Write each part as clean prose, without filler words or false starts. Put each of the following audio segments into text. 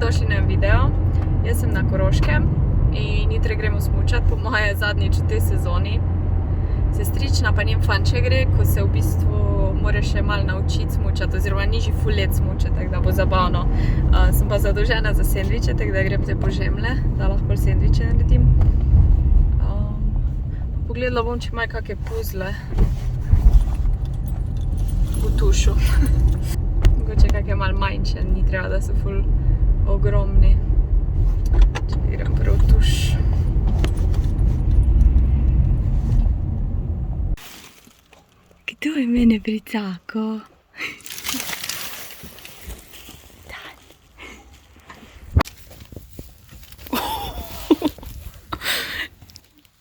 dobrodošli na video. Jaz sem na Koroškem in jutri gremo smučat, po moje zadnjič v tej sezoni. Sestrična pa njen fanče gre, ko se v bistvu mora še malo naučiti smučat, oziroma nižji ful let smučat, tako da bo zabavno. Sem pa zadolžena za sendviče, tako da grem zdaj po žemlje, da lahko sendviče naredim. Pogledala bom, če imajo kakšne puzle v tušu. Mogoče kakšne malo manjše, ni treba, da so ful ogromni. Če grem prav v tuš. Kdo je mene pricakal?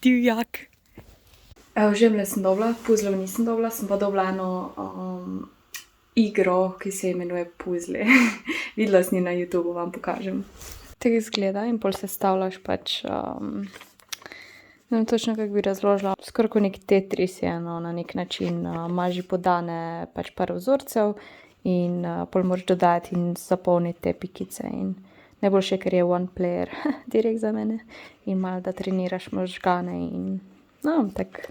Divjak. Evo, žemlje sem dobila, puzlov nisem dobila, sem pa dobila eno igro, ki se imenuje Puzli. Videla sem na YouTubeu, vam pokažem. Tako izgleda in pol sestavljaš pač, ne vem točno, kako bi razložila, skoraj kot nek Tetris je, no, na nek način. Imaš že podane pač par vzorcev in pol moraš dodati in zapolniti te pikice. In najboljše, ker je one player direkt za mene. In malo, da treniraš možgane in no, tako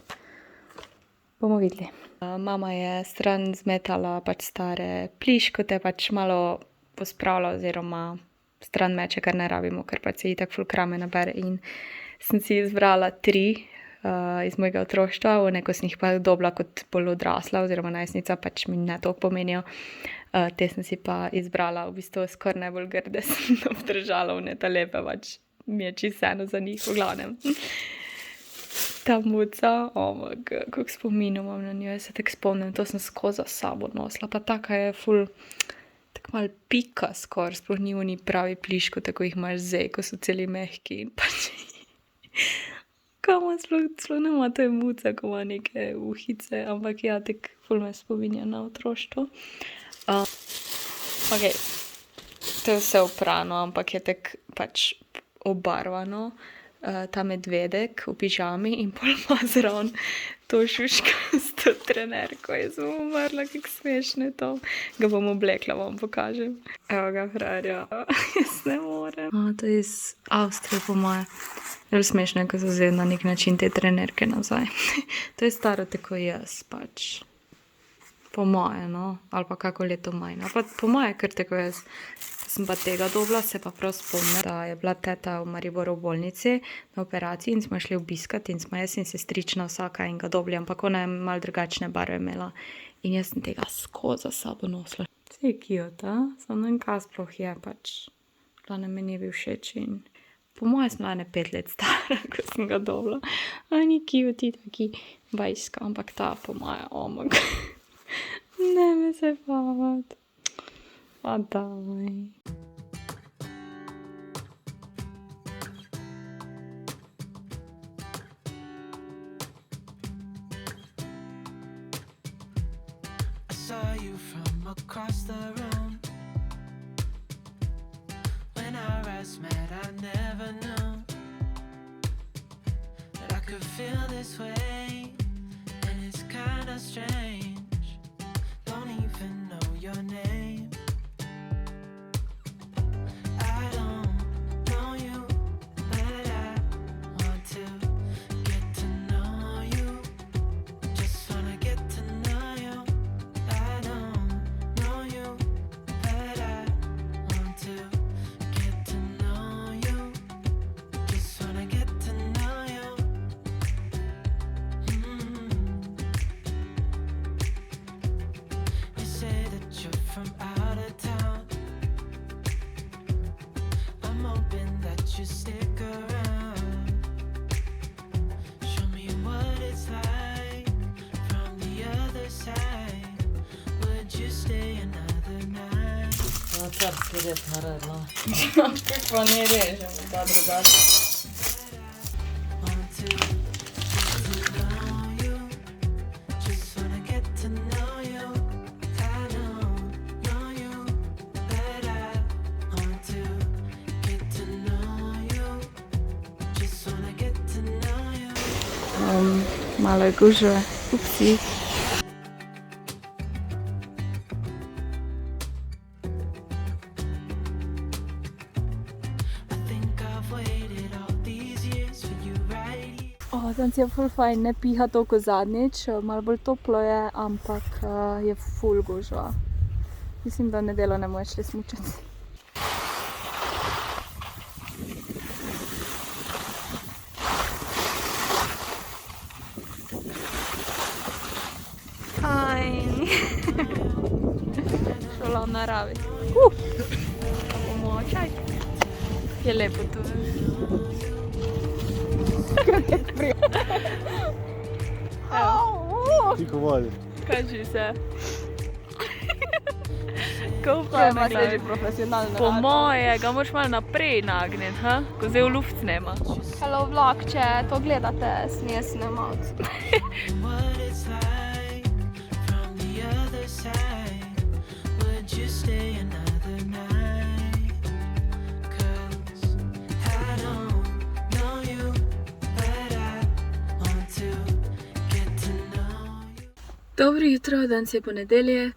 bomo videli. Mama je stran zmetala pač stare pliškote, pač malo pospravila oziroma stran meče, kar ne rabimo, ker pač se itak ful krame nabere. In sem si izbrala 3 iz mojega otroštva, one, ko sem jih pa dobila kot bolj odrasla oziroma najstnica, pač mi ne toliko pomenijo. Te sem si pa izbrala v bistvu skoraj najbolj grde, sem obdržala one ta lepe, pač mi je čisto vseeno za njih, v glavnem. Ta muca, kako spominov imam na njo, jaz se tako spomnim, to sem skozi za sabo nosila, pa taka je ful, tako malo pika skoraj, sploh ni oni pravi pliško, tako jih imaš zdaj, ko so celi mehki in pač kamo sploh nema to je muca, ko ima neke uhice, ampak ja, tako ful me spominja na otroštvo. Ok, to je vse oprano, ampak je tako pač obarvano. Ta medvedek v pižami in pol ima zraven to šuškasto trenerko. Jaz bom umrla, kako smešno je to. Ga bom oblekla, vam pokažem. Evo ga, frajerja. Jaz ne morem. To je iz Avstrije, po moje. Zelo smešno je, ko so zdaj na nek način te trenerke nazaj. To je staro tako jaz, pač. Po moje, no. Ali pa kako leto manj. Ali pa po moje, kar tako jaz. Sem pa tega dobila, se pa prav spomnim, da je bila teta v Mariboru v bolnici na operaciji in smo šli obiskat in smo jaz in sestrična vsaka in ga dobili, ampak ona je malo drugačne barve imela. In jaz sem tega skozi za sabo nosila. Vse je cute, samo ne vem, kaj sploh je pač. Glavno meni je bil všeč in po moje sem bila 5 let stara, ko sem ga dobila. Ni cute, taki bajska, ampak ta po moje, ne me se bavati. Pa daj. I saw you from across the room. When our eyes met, I never knew that I could feel this way, and it's kinda strange. Don't even know your name. Carski red naredila. Kako ne režemo, da drugače. Malo je gužve. Upsi. Danes je ful fajn, ne piha toliko zadnjič, malo bolj toplo je, ampak je ful gužva. Mislim, da v nedeljo ne moreš šli smučati. Šola v naravi. Bomo čaj. Je lepo tu. Tiho vodi. Kaži se. GoPro na glavi. Po moje ga moraš malo naprej nagniti, ha? Ko zdaj v luft snema. Hello vlog, če to gledate, smije snemat. what it's like from the other side. Would you stay another night? 'Cause I don't know you, but I want to get to know you. Dobro jutro, danes je ponedeljek,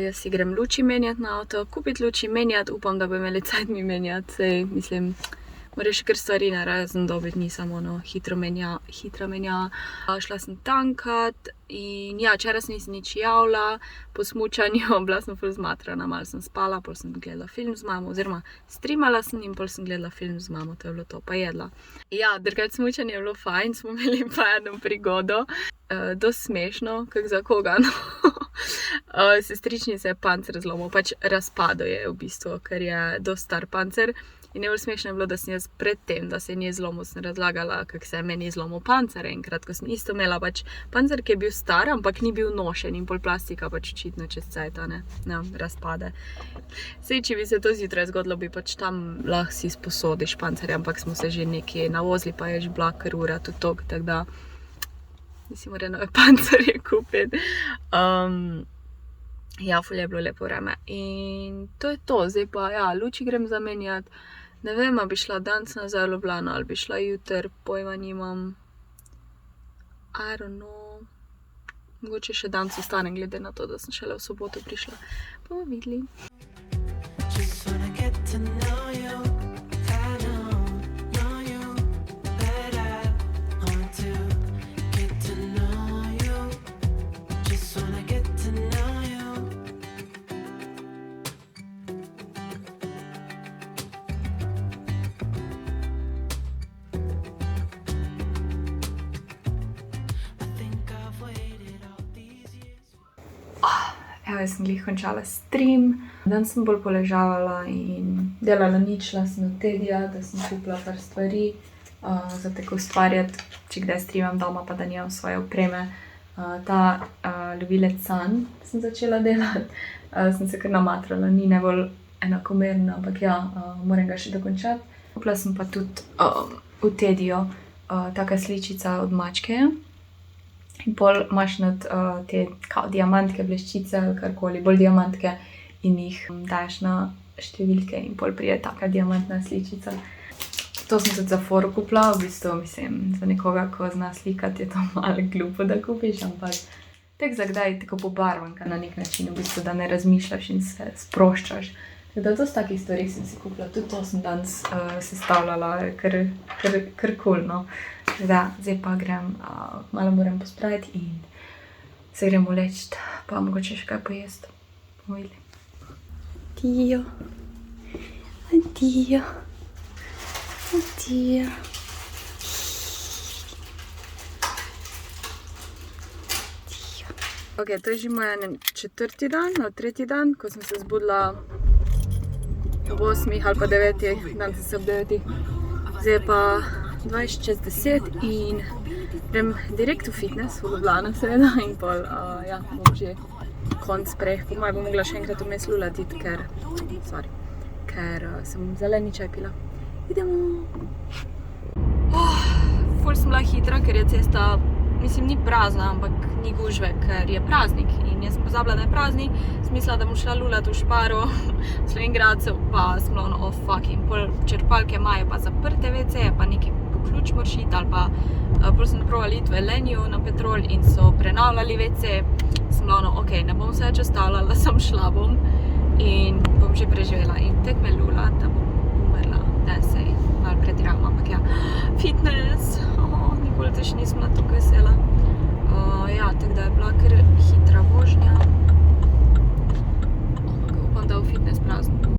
jaz si grem luči menjati na avto, kupiti luči menjati, upam, da bo imeli cajt mi menjati, saj mislim, moraš kar stvari narazen dobiti, ni samo ono hitra menja. Šla sem tankat in ja, včeraj sem nisem nič javila, po smučanju bila sem ful zmatrana, malo sem spala, pol sem gledala film z mamo, oziroma streamala sem in pol sem gledala film z mamo, to je bilo to, pa jedla. Ja, drugače smučanje je bilo fajn, smo imeli pa eno prigodo, dosti smešno, kak za koga, no. Sestrični se je pancer zlomil, pač razpadel je v bistvu, ker je dosti star pancer. In najbolj smešno je bilo, da sem jaz pred tem, da se je nje zlomil, sem razlagala, kako se je meni zlomil pancer enkrat, ko sem isto imela pač pancer, ki je bil star, ampak ni bil nošen in pol plastika pač očitno čez cajt, ne, razpade. Sej, če bi se to zjutraj zgodilo, bi pač tam lahko si sposodiš pancerje, ampak smo se že nekje navozili, pa je že bila kar ura tudi tok, tako da si mora nove pancerje kupiti. Ja, ful je bilo lepo vreme in to je to, zdaj pa ja, luči grem zamenjati. Ne vem, ali bi šla danes nazaj v Ljubljano ali bi šla jutri, pojma nimam. I don't know. Mogoče še danes ostanem, glede na to, da sem šele v soboto prišla. Bomo videli. Just wanna get to know you. I know you, but I want to get to know you. Just wanna get to know you. I think I've waited all these years. Evo, jaz sem glih končala stream. Danes sem bolj poležavala in delala nič, šla sem od Tedija, da sem kupila par stvari, za tako ustvarjati, če kdaj streamam doma, pa da nimam svoje opreme. Ta lovilec san sem začela delati, sem se kar namatrala, ni najbolj enakomerno, ampak ja, moram ga še dokončati. Kupila sem pa tudi v Tediju taka sličica od mačke. In pol imaš nad te kao diamantke, bleščice ali karkoli, bolj diamantke in jih daješ na številke in pol pride taka diamantna sličica. To sem tudi za foro kupila, v bistvu mislim, za nekoga, ko zna slikati, je to malo glupo, da kupiš, ampak tek za kdaj tako pobarvanka na nek način, v bistvu, da ne razmišljaš in se sproščaš. Tako da dosti takih stvari sem si kupila, tudi to sem danes sestavljala, kar cool, no. Tako da, zdaj pa grem, malo moram pospraviti in se grem uleči, pa mogoče še kaj pojesti. Bomo videli. Addio. Addio. Addio. Ok, to je že moj četrti dan, tretji dan, ko sem se zbudila ob 8 ali pa 9, dan sem se ob 9. Zdaj pa 20:10 in grem direkt v fitness, v Ljubljano seveda, in pol, ja, bom že konc prej. Po moje bom mogla še enkrat vmes lulatiti, ker sem zeleni čaj pila. Idemo! Ful sem bila hitra, ker je cesta, mislim, ni prazna, ampak ni gužve, ker je praznik. In jaz sem pozabila, da je praznik, sem mislila, da bom šla lulat v Šparu, v Slovenj-Gradcu, pa sem bila ono, fuck, in pol črpalke imajo pa zaprte WC-je, pa neki po ključ moraš iti, ali pa pol sem probala iti v Eleniju na Petrol in so prenavljali WC. Sem bila ono, ok, ne bom se več ostavljala, sem šla bom in bom že preživela. In tek me lula, da bom umrla, da se malo pretiravam, ampak ja, fitness, ni nikoli te še nisem bila tako vesela. Ja, tako da je bila kar hitra vožnja. Upam, da v fitness prazen.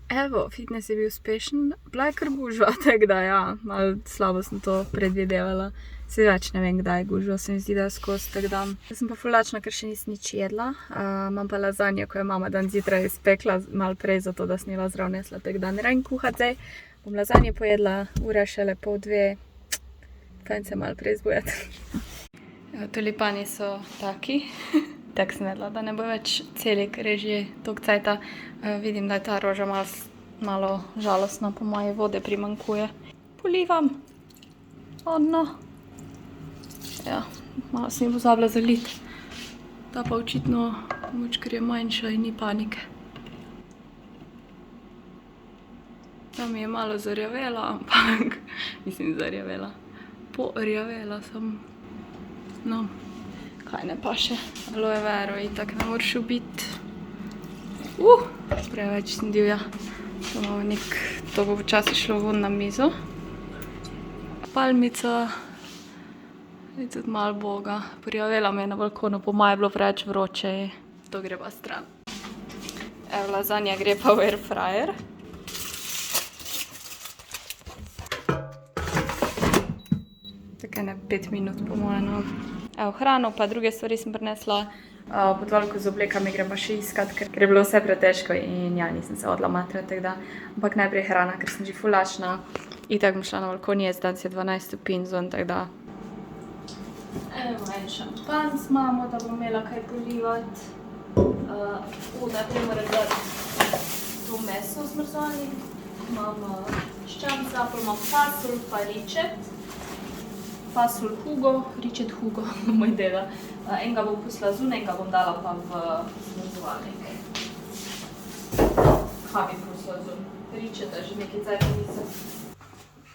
Evo, fitness je bil uspešen. Bila je kar gužva, tako da ja, malo slabo sem to predvidevala. Se več ne vem, kdaj je gužva, se mi zdi, da je skozi, tako da. Jaz sem pa ful lačna, ker še nisem nič jedla. Imam pa lazanje, ko je mama dan zjutraj spekla, malo prej, zato da sem jela zrav nesla, tako da ne rabim kuhat zdaj. Bom lazanje pojedla, ura šele 1:30. Fajn se malo prej zbujati. Tulipani so taki. Tako sem vedela, da ne bo več celi, ker je že toliko cajta. Vidim, da je ta roža malo žalostna, po moje vode primanjkuje. Polivam. No. Ja, malo sem jih pozabila zaliti. Ta pa očitno, moč, ker je manjša in ni panike. Tam je malo zarjavela, ampak mislim zarjavela. Porjavela sem. No, kaj ne pa še. Aloe vero itak ne moreš ubiti. Preveč sem divja. To bo počasi šlo ven na mizo. Palmica. Je tudi malo boga. Porjavela me je na balkonu, po moje je bilo preveč vroče. To gre pa stran. Evo, lazanja gre pa v air fryer. Tako ne 5 minut po moje, no. Evo, hrano pa druge stvari sem prinesla. Potovalko z oblekami grem pa še iskat, ker je bilo vse pretežko in ja, nisem se hodila matrati, tako da. Ampak najprej hrana, ker sem že ful lačna. Itak bom šla na balkon jesti, danes je 12 stopinj zven, tako da. Evo, en šampan imamo, da bom imela kaj polivati. Najprej moram dati to meso zmrzali. Imam ščamca, pa imam fasol pa ričet. Fasol Hugo, ričet Hugo, moj deda. Enega bom pustila zunaj, enega bom dala pa v zmrzovalnik. Kaj bi pustila zunaj? Ričeta že nekaj cajta nisem.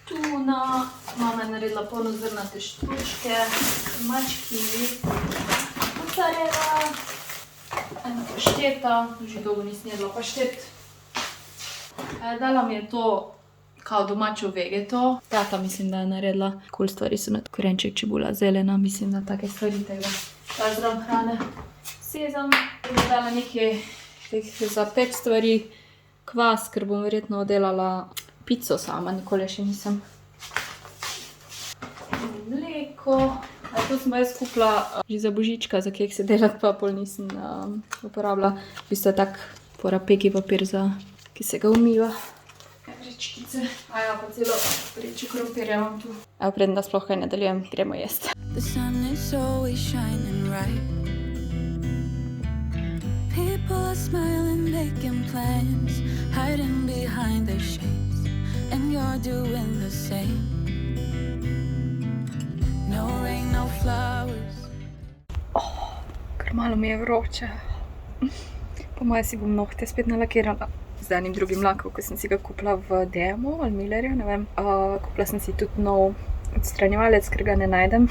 Tuna, mama je naredila polnozrnate štručke, mačkivi, mozzarella, ena pašteta, že dolgo nisem jedla paštet. Dala mi je to kao domačo vegeto. Tata mislim, da je naredila. Cool stvari so nad korenček, čebula, zelena, mislim, da take stvari tega. Daš zraven hrane. Sezam, bom dala nekaj za peč stvari. Kvas, ker bom verjetno delala pico sama, nikoli še nisem. Mleko. To sem pa jaz kupila že za božička, za kek se delati, pa pol nisem uporabila. V bistvu je tak porapeki papir, ki se ga umiva. Vrečkice. Ja, pa celo vreče krompirja imam tu. Evo, preden da sploh kaj nadaljujem, gremo jesti. The sun is always shining bright. People are smiling, making plans, hiding behind their shades, and you're doing the same. No rain, no flowers. Ker malo mi je vroče. Po moje si bom nohte spet nalakirala z enim drugim lakom, ko sem si ga kupila v DM-u ali Millerju, ne vem. Kupila sem si tudi nov odstranjevalec, ker ga ne najdem.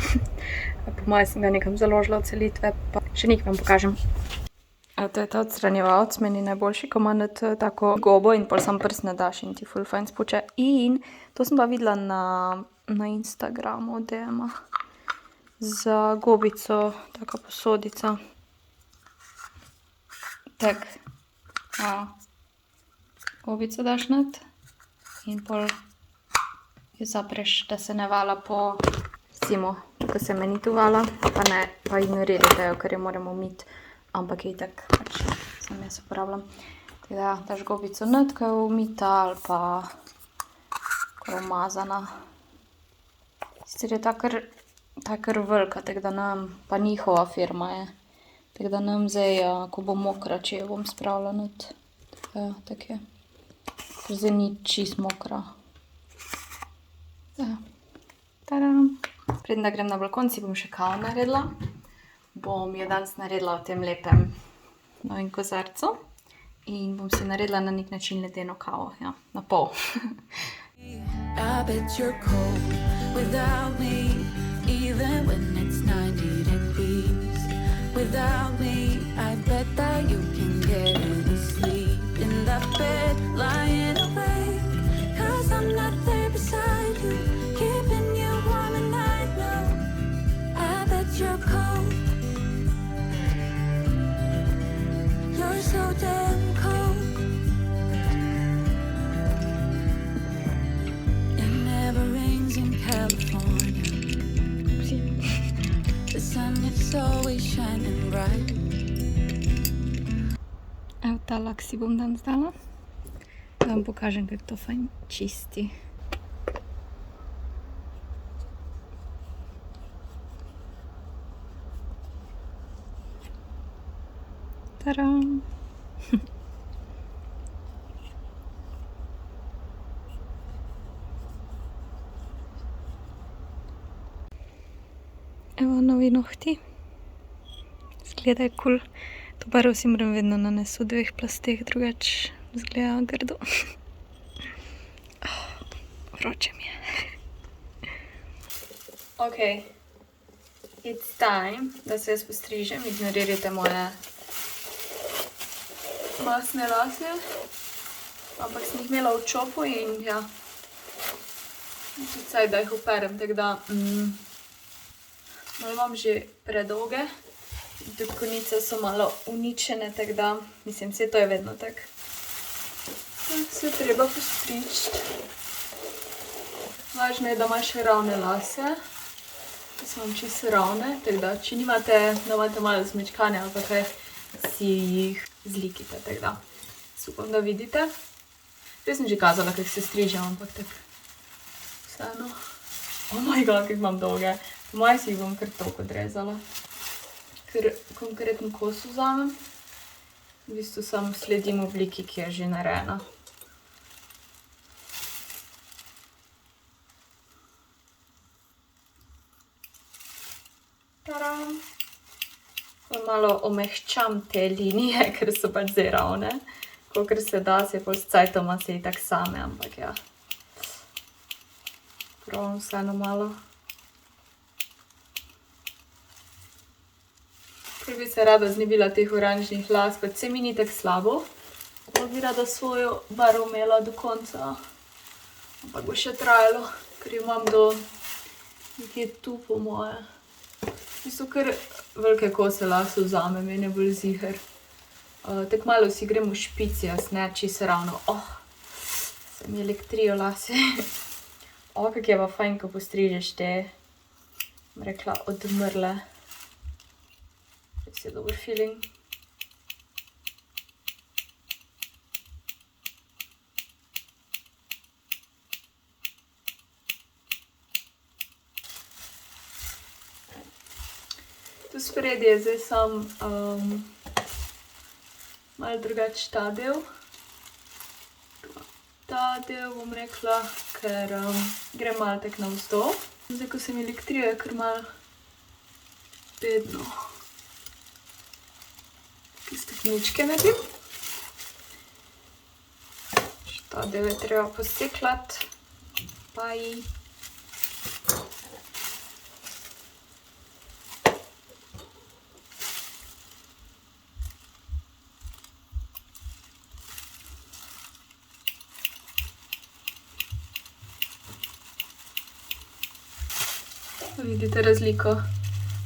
Po moje sem ga nekam založila od celitve, pa še nekaj vam pokažem. To je ta odstranjevalec, meni najboljši, ko ima tako gobo in pol sam prst ne daš in ti ful fajn spuče. In to sem pa videla na Instagramu od DM-a. Za gobico, taka posodica. Tak. Gobico daš not in pol jo zapreš, da se ne vala po recimo, ko se meni tu vala, pa ignorirajte jo, ker jo moramo umiti, ampak je itak, pač sam jaz uporabljam. Tako da daš gobico not, ko je umita ali pa ko je umazana. Sicer je ta kar velika, tako da nam, pa njihova firma je. Tako da nam zdaj, ko bo mokra, če jo bom spravila not. Tako je. Ker zdaj ni čist mokra. Tadam! Preden da grem na balkon, si bom še kavo naredila. Bom jo danes naredila v tem lepem novem kozarcu. In bom si naredila na nek način ledeno kavo, ja, na pol. I bet you're cold without me, even when it's 90 degrees. Without me, I bet that you can get any sleep in that bed, lying awake. 'Cause I'm not there beside you, keeping you warm and I know always shining bright. Evo ta lak si bom danes dala. Da vam pokažem, kako to fajn čisti. Tadam! Evo novi nohti. Zgledajo kul. To barvo si moram vedno nanesti v 2 plasteh, drugače zgleda grdo. Vroče mi je. Ok, it's time, da se jaz postrižem. Ignorirajte moje masne lase. Ampak sem jih imela v čopu in ja, tudi saj, da jih operem, tako da malo imam že predolge. Tudi konice so malo uničene, tako da, mislim, vse to je vedno tak. Se treba postriči. Važno je, da imaš ravne lase. Jaz imam čisto ravne, tako da, če nimate, da imate malo zmečkane ali pa kaj, si jih zlikite, tako da. Upam, da vidite. Zdaj sem že kazala, kako se strižem, ampak tako vseeno. Oh my god, kako imam dolge. Po moje si jih bom kar toliko odrezala. Ker konkreten kos vzamem. V bistvu samo sledim obliki, ki je že narejena. Taram! Malo omehčam te linije, ker so pač zdaj ravne. Kolikor se da, se pol s cajtoma se itak same, ampak ja. Probam vseeno malo. Prej bi se rada znebila teh oranžnih las, pač se mi ni tako slabo. Pa bi rada svojo barvo imela do konca. Ampak bo še trajalo, ker imam do nekje tu po moje. V bistvu kar velike kose las vzamem, je ne bolj ziher. Tako malo si grem v špici, jaz ne, čisto ravno. Se mi elektrijo lase. Kako je pa fajn, ko postrižeš te, bom rekla, odmrle. Res je dober feeling. Tu spredi je zdaj sam malo drugače ta del. Ta del bom rekla, ker gre malo tako navzdol. Zdaj, ko se mi elektrijo, je kar malo bedno. Take stopničke naredim. Ta del je treba poseklati. Bye. Vidite razliko.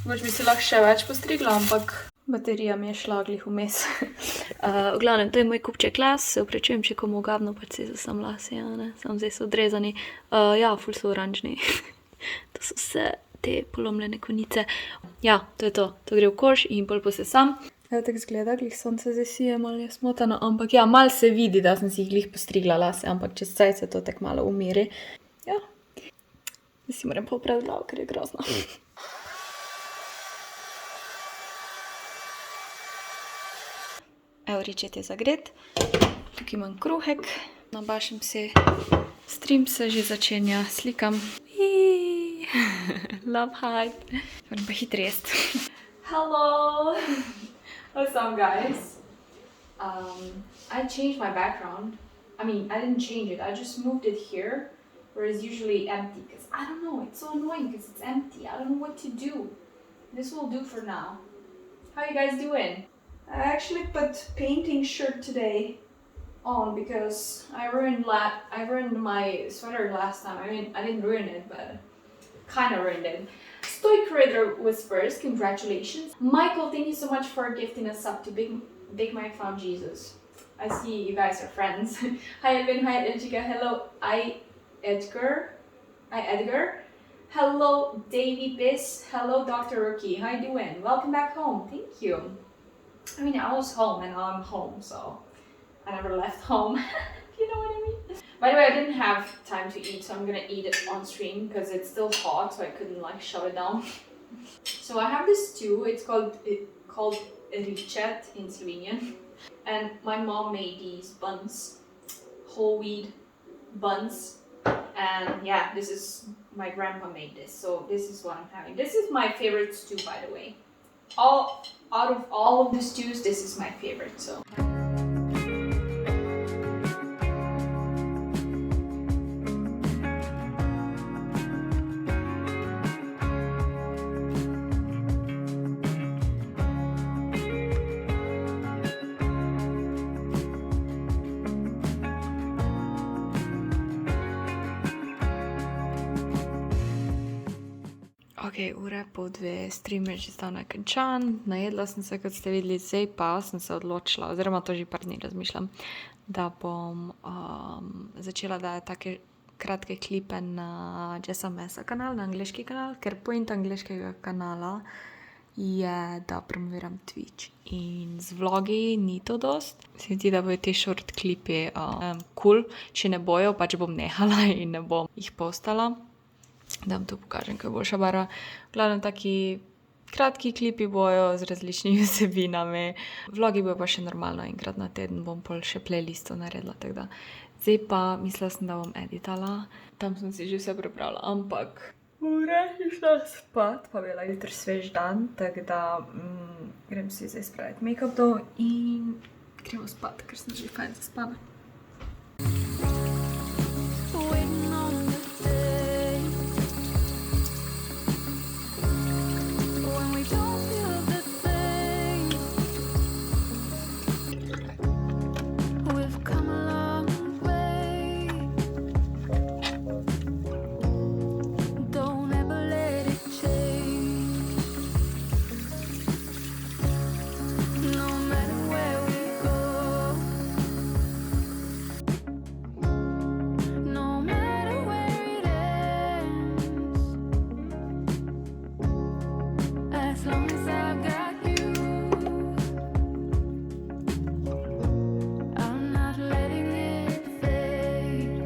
Mogoče bi se lahko še več postrigla, ampak baterija mi je šla glih vmes. V glavnem, to je moj kupček las, se opravičujem, če komu ogabno, pač se sam lase, ja, ne, samo zdaj so odrezani. Ja, ful so oranžni. To so vse te polomljene konice. Ja, to je to. To gre v koš in pol posesam. Evo tako zgleda, glih sonce zdaj sije, malo je smotano, ampak ja, malo se vidi, da sem si jih glih postrigla lase, ampak čez cajt se to tako malo umiri. Ja. Zdaj si moram popraviti glavo, ker je grozno. Evo, ričet je zagret. Tukaj imam kruhek. Nabašem se. Stream se že začenja. Slikam. Love hype. Moram pa hitro jest. Hello! What's up, guys? I changed my background. I mean, I didn't change it. I just moved it here. Where it's usually empty, because I don't know, it's so annoying because it's empty. I don't know what to do. This will do for now. How you guys doing? I actually put painting shirt today on because I ruined my sweater last time. I mean, I didn't ruin it, but kind of ruined it. Stoic Raider Whispers, congratulations. Michael, thank you so much for gifting us up to Big Mike Found Jesus. I see you guys are friends. Hi Edwin, hi Edgica, hello. Edgar. Hello, Davy Biss. Hello, Dr. Rookie. How you doing? Welcome back home. Thank you. I mean, I was home and now I'm home, so I never left home. You know what I mean? By the way, I didn't have time to eat, so I'm gonna eat it on stream because it's still hot, so I couldn't like shove it down. So I have this stew. It's called ricet in Slovenian, and my mom made these buns, whole wheat buns, and yeah, this is my grandpa made this. So this is what I'm having. This is my favorite stew, by the way. Out of all of the stews, this is my favorite. So. Ok, ure po 2 stream je že zdavnaj končan, najedla sem se, kot ste videli, zdaj pa sem se odločila, oziroma to že par dni razmišljam, da bom začela dajati take kratke klipe na Jessa Mesa kanal, na angliški kanal, ker point angliškega kanala je, da promoviram Twitch. In z vlogi ni to dost. Se mi zdi, da bojo ti short klipi cool, če ne bojo, pač bom nehala in ne bom jih postala. Da vam to pokažem, kaj je boljša barva. Glavno taki kratki klipi bojo z različnimi vsebinami. Vlogi bojo pa še normalno, enkrat na teden bom pol še playlisto naredila, tako da. Zdaj pa mislila sem, da bom editala. Tam sem si že vse pripravila, ampak ure je šla spat, pa bila jutri svež dan, tako da grem si zdaj spraviti make-up dol in gremo spat, ker sem že fajn zaspana. Waiting on the day when we don't feel the same. We've come a long way. Don't ever let it change. No matter where we go, no matter where it ends, as long as I've got you, I'm not letting it fade.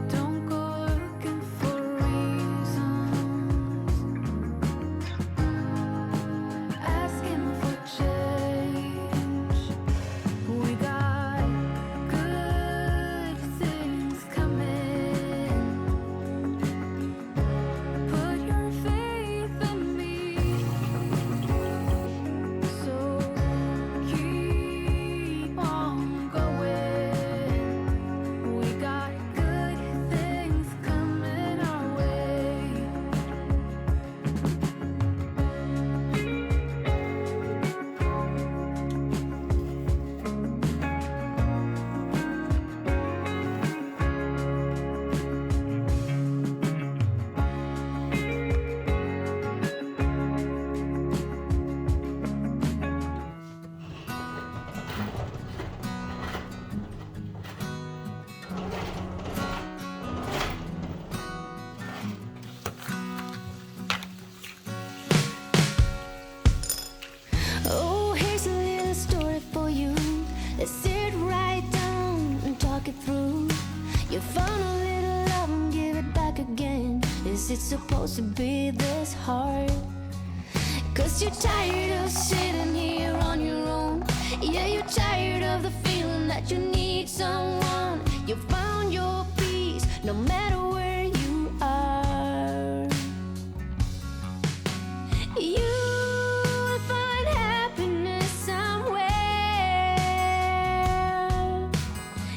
Don't go looking for reasons, asking for change. We got good things coming. Put your faith in me. So keep on going. We got good things coming our way. Oh, here's a little story for you. Let's sit right down and talk it through. You found a little love and give it back again. Is it supposed to be this hard? 'Cause you're tired of sitting here on your own. Yeah, you're tired of the feeling that you need someone. You found your peace no matter where you are. You'll find happiness somewhere.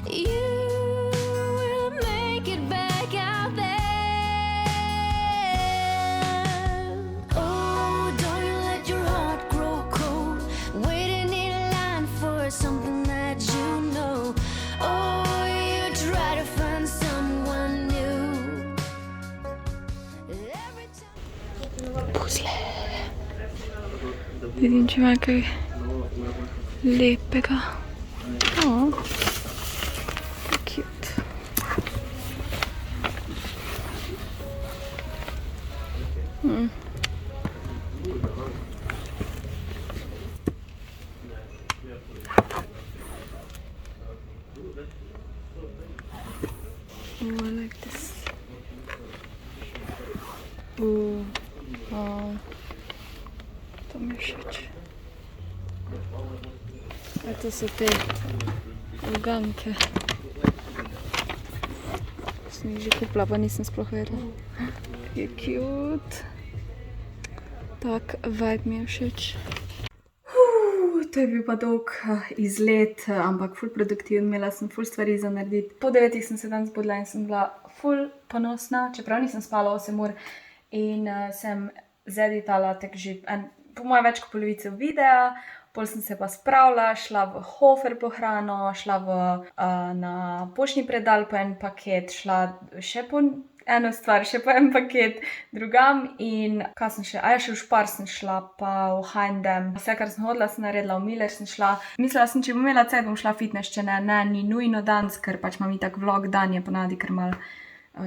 You will make it back out there. Oh, don't you let your heart grow cold, waiting in line for something that you know. Oh, you try to find someone new. Every time. Puzle. Vidim, če ima kaj lepega. Oh, cute. všeč. To so te uganke. Sem jih že kupila, pa nisem sploh vedela. Je cute. Tak vibe mi je všeč. To je bil pa dolg izlet, ampak ful produktiven, imela sem ful stvari za narediti. Po 9 sem se dan zbudila in sem bila ful ponosna, čeprav nisem spala 8 ur in sem zeditala tak že po moje več kot polovico videa, pol sem se pa spravila, šla v Hofer po hrano, šla na poštni predal po en paket, šla še po eno stvar, še po en paket drugam in kaj sem še, še v Spar sem šla, pa v H&M. Vse, kar sem hodila, sem naredila, v Miller sem šla. Mislila sem, če bom imela cajt, bom šla fitness, če ne, ni nujno danes, ker pač imam itak vlog dan, je ponavadi kar malo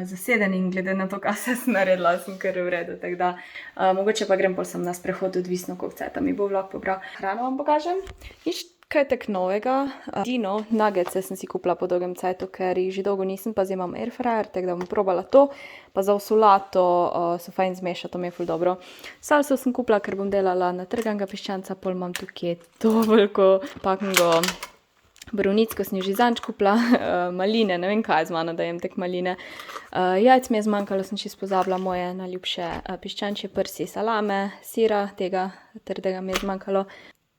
zaseden in glede na to, kaj sem naredila, sem kar v redu, tako da mogoče pa grem pol sem na sprehod, odvisno, koliko cajta mi bo vlog pobral. Hrano vam pokažem. Nič kaj tak novega. Dino, nuggetse sem si kupila po dolgem cajtu, ker jih že dolgo nisem, pa zdaj imam airfryer, tako da bom probala to. Pa za v solato so fajn zmešati, to mi je ful dobro. Salso sem kupila, ker bom delala natrganega piščanca, pol imam tukaj to veliko pakengo borovnicko, sem že zanč kupila, maline, ne vem kaj je z mano, da jem tek maline. Jajc mi je zmanjkalo, sem čisto pozabila moje najljubše piščančje prsi, salame, sira, tega trdega mi je zmanjkalo.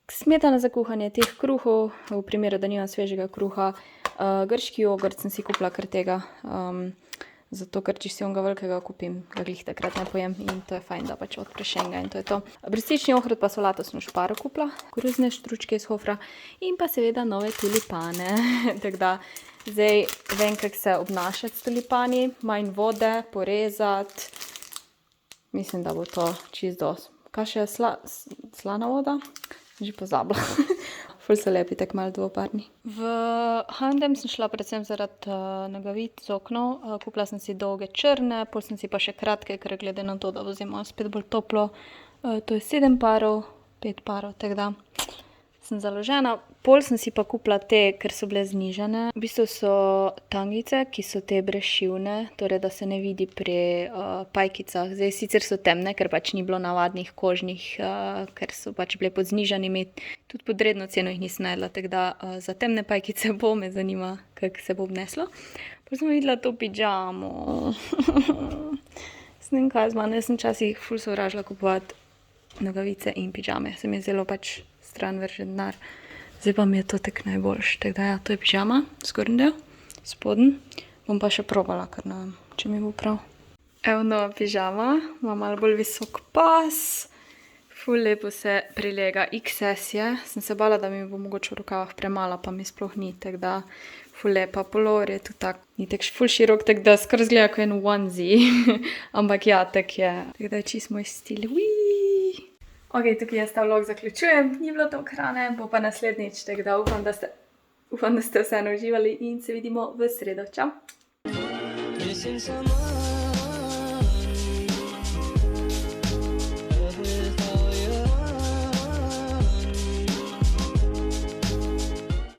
Smetana za kuhanje teh kruhov, v primeru, da nimam svežega kruha. Grški jogurt sem si kupila kar tega, zato ker če si onga velikega kupim, ga glih takrat ne pojem in to je fajn, da pač odpreš enega in to je to. Brstični ohrovt pa solato sem v Sparu kupila, koruzne štručke iz Hofra in pa seveda nove tulipane. Tako da zdaj vem, kako se obnašati s tulipani, manj vode, porezati. Mislim, da bo to čisto dosti. Kaj še slana voda? Že pozabila. Ful so lepi, tak malo dvoparni. V H&M sem šla predvsem zaradi nogavic z oknov. Kupila sem si dolge črne, pol sem si pa še kratke, ker glede na to, da bo zima spet bolj toplo. To je 7 parov, 5 parov, tako da sem založena. Pol sem si pa kupila te, ker so bile znižane. V bistvu so tangice, ki so te brezšivne, torej da se ne vidi pri pajkicah. Zdaj sicer so temne, ker pač ni bilo navadnih kožnih, ker so pač bile pod znižanimi. Tudi pod redno ceno jih nisem najdla, tako da za temne pajkice bo, me zanima, kako se bo obneslo. Pol sem videla to pidžamo. Ne vem kaj z mano, jaz sem včasih ful sovražila kupovati nogavice in pidžame. Se mi je zelo pač stran vržen denar. Zdaj pa mi je to tek najboljš. Tako da ja, to je pižama, zgornji del, spodnji. Bom pa še probala, ker ne vem, če mi bo prav. Evo nova pižama, ima malo bolj visok pas. Ful lepo se prilega, XS je. Sem se bala, da mi bo mogoče v rokavah premala, pa mi sploh ni, tako da ful lepa. Polover je tudi tak, ni tak ful širok, tako da skoraj zgleda kot en onesie. Ampak ja, tak je. Tako da je čist moj stil. Ok, tukaj jaz ta vlog zaključujem, ni bilo toliko hrane, bo pa naslednjič, tako da upam, da ste vseeno uživali in se vidimo v sredo. Čau!